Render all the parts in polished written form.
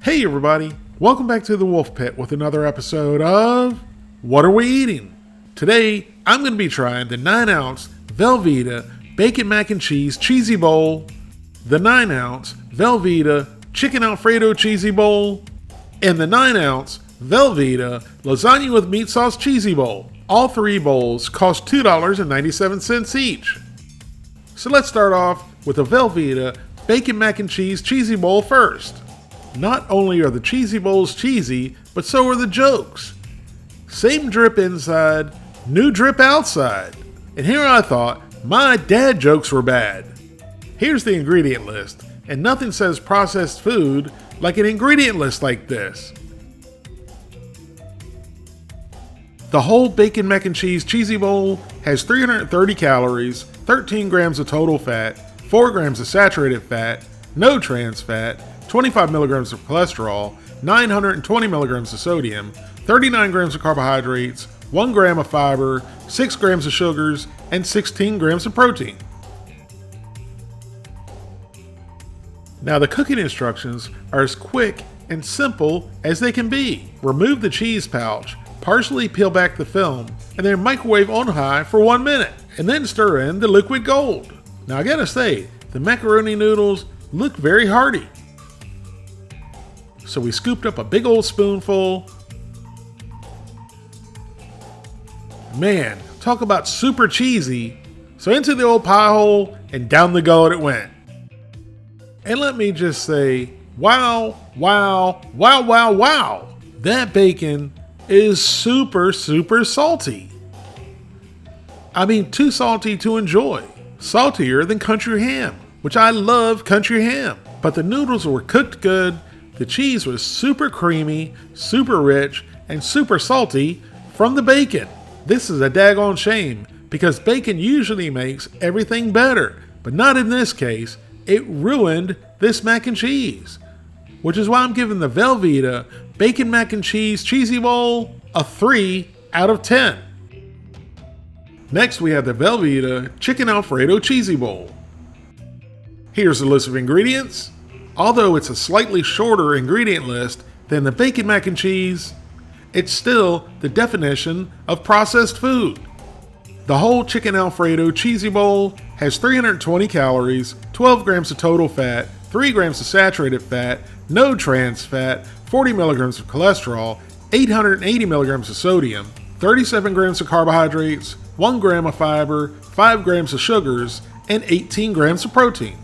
Hey everybody, welcome back to the Wolf Pit with another episode of What Are We Eating? Today, I'm going to be trying the 9-ounce Velveeta Bacon Mac and Cheese Cheesy Bowl, the 9-ounce Velveeta Chicken Alfredo Cheesy Bowl, and the 9-ounce Velveeta Lasagna with Meat Sauce Cheesy Bowl. All three bowls cost $2.97 each. So let's start off with the Velveeta Bacon Mac and Cheese Cheesy Bowl first. Not only are the cheesy bowls cheesy, but so are the jokes. Same drip inside, new drip outside. And here I thought my dad jokes were bad. Here's the ingredient list, and nothing says processed food like an ingredient list like this. The whole Bacon Mac and Cheese Cheesy Bowl has 330 calories, 13 grams of total fat, 4 grams of saturated fat, no trans fat, 25 milligrams of cholesterol, 920 milligrams of sodium, 39 grams of carbohydrates, 1 gram of fiber, 6 grams of sugars, and 16 grams of protein. Now the cooking instructions are as quick and simple as they can be. Remove the cheese pouch, partially peel back the film, and then microwave on high for 1 minute, and then stir in the liquid gold. Now I gotta say, the macaroni noodles look very hearty. So we scooped up a big old spoonful. Man, talk about super cheesy. So into the old pie hole and down the gullet it went. And let me just say, wow, wow, wow, wow, wow. That bacon is super, super salty. I mean, too salty to enjoy. Saltier than country ham, which I love country ham. But the noodles were cooked good. The cheese was super creamy, super rich, and super salty from the bacon. This is a daggone shame because bacon usually makes everything better, but not in this case. It ruined this mac and cheese, which is why I'm giving the Velveeta Bacon Mac and Cheese Cheesy Bowl a 3 out of 10. Next, we have the Velveeta Chicken Alfredo Cheesy Bowl. Here's the list of ingredients. Although it's a slightly shorter ingredient list than the bacon mac and cheese, it's still the definition of processed food. The whole Chicken Alfredo Cheesy Bowl has 320 calories, 12 grams of total fat, 3 grams of saturated fat, no trans fat, 40 milligrams of cholesterol, 880 milligrams of sodium, 37 grams of carbohydrates, 1 gram of fiber, 5 grams of sugars, and 18 grams of protein.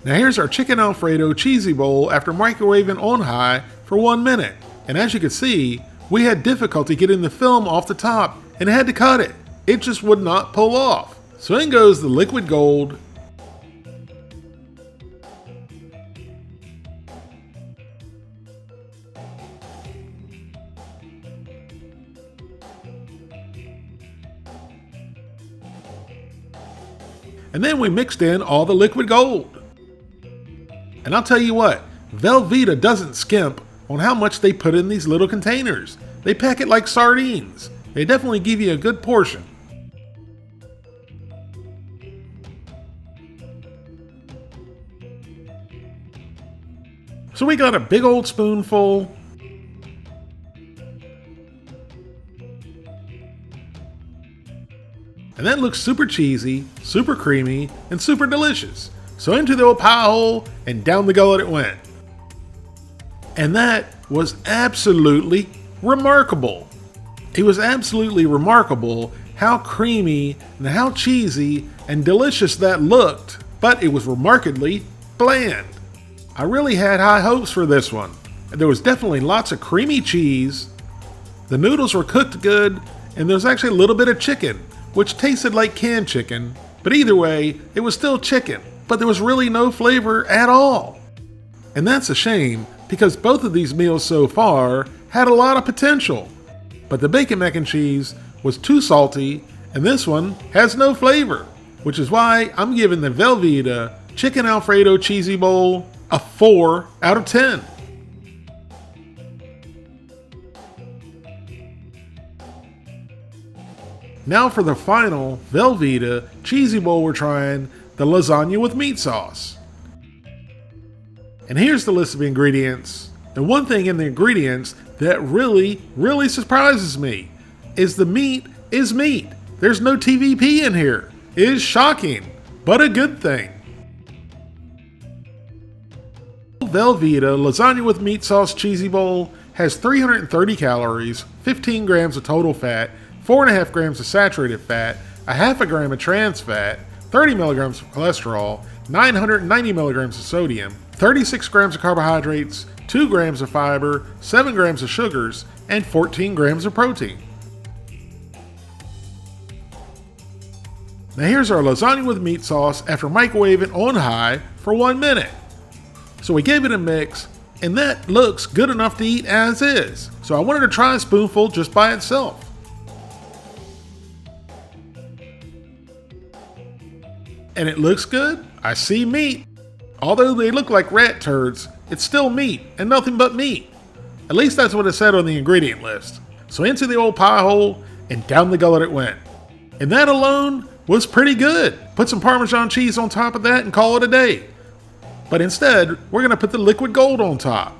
Now here's our Chicken Alfredo Cheesy Bowl after microwaving on high for 1 minute. And as you can see, we had difficulty getting the film off the top and had to cut it. It just would not pull off. So in goes the liquid gold. And then we mixed in all the liquid gold. And I'll tell you what, Velveeta doesn't skimp on how much they put in these little containers. They pack it like sardines. They definitely give you a good portion. So we got a big old spoonful. And that looks super cheesy, super creamy, and super delicious. So into the old pie hole and down the gullet it went. And that was absolutely remarkable. It was absolutely remarkable how creamy and how cheesy and delicious that looked, but it was remarkably bland. I really had high hopes for this one. There was definitely lots of creamy cheese. The noodles were cooked good, and there was actually a little bit of chicken, which tasted like canned chicken, but either way, it was still chicken. But there was really no flavor at all. And that's a shame because both of these meals so far had a lot of potential. But the bacon mac and cheese was too salty and this one has no flavor, which is why I'm giving the Velveeta Chicken Alfredo Cheesy Bowl a 4 out of 10. Now for the final Velveeta Cheesy Bowl we're trying, the lasagna with meat sauce. And here's the list of ingredients. And one thing in the ingredients that really surprises me is the meat is meat. There's no TVP in here. It is shocking, but a good thing. Velveeta lasagna with meat sauce cheesy bowl has 330 calories, 15 grams of total fat, 4.5 grams of saturated fat, a half a gram of trans fat, 30 milligrams of cholesterol, 990 milligrams of sodium, 36 grams of carbohydrates, 2 grams of fiber, 7 grams of sugars, and 14 grams of protein. Now here's our lasagna with meat sauce after microwaving on high for 1 minute. So we gave it a mix, and that looks good enough to eat as is. So I wanted to try a spoonful just by itself. And it looks good. I see meat. Although they look like rat turds, it's still meat and nothing but meat. At least that's what it said on the ingredient list. So into the old pie hole and down the gullet it went. And that alone was pretty good. Put some Parmesan cheese on top of that and call it a day. But instead, we're gonna put the liquid gold on top.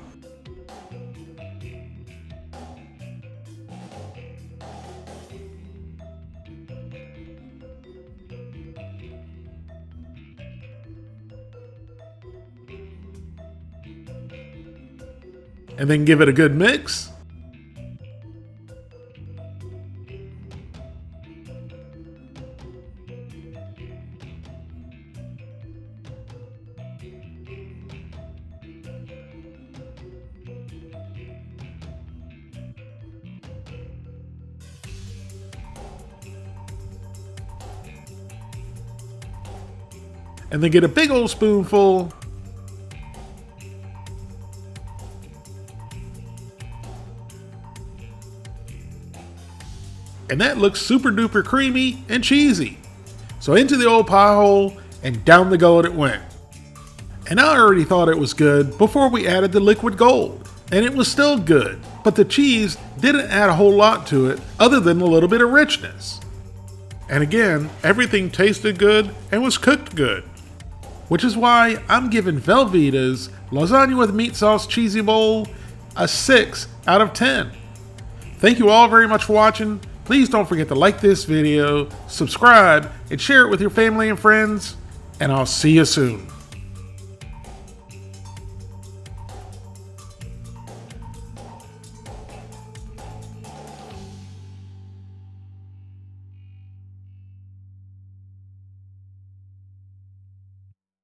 And then give it a good mix. And then get a big old spoonful. And that looks super duper creamy and cheesy. So into the old pie hole and down the gullet it went. And I already thought it was good before we added the liquid gold. And it was still good, but the cheese didn't add a whole lot to it other than a little bit of richness. And again, everything tasted good and was cooked good. Which is why I'm giving Velveeta's lasagna with meat sauce cheesy bowl a 6 out of 10. Thank you all very much for watching. Please don't forget to like this video, subscribe, and share it with your family and friends. And I'll see you soon.